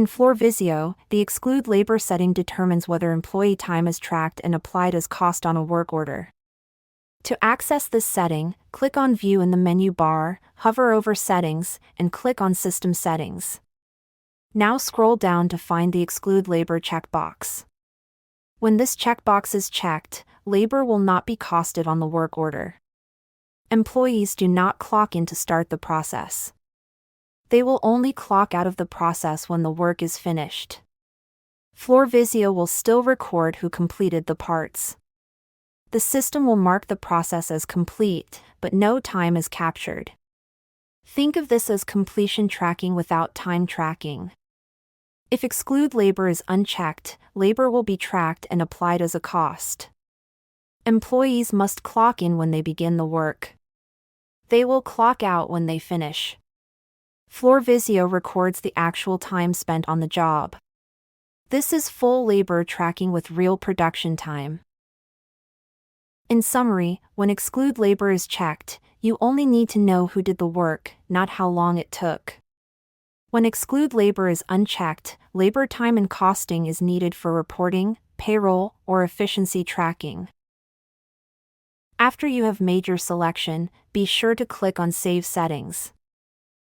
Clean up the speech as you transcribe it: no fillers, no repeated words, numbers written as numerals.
In FloorVisio, the Exclude Labor setting determines whether employee time is tracked and applied as cost on a work order. To access this setting, click on View in the menu bar, hover over Settings, and click on System Settings. Now scroll down to find the Exclude Labor checkbox. When this checkbox is checked, labor will not be costed on the work order. Employees do not clock in to start the process. They will only clock out of the process when the work is finished. FloorVisio will still record who completed the parts. The system will mark the process as complete, but no time is captured. Think of this as completion tracking without time tracking. If Exclude Labor is unchecked, labor will be tracked and applied as a cost. Employees must clock in when they begin the work. They will clock out when they finish. FloorVisio records the actual time spent on the job. This is full labor tracking with real production time. In summary, when Exclude Labor is checked, you only need to know who did the work, not how long it took. When Exclude Labor is unchecked, labor time and costing is needed for reporting, payroll, or efficiency tracking. After you have made your selection, be sure to click on Save Settings.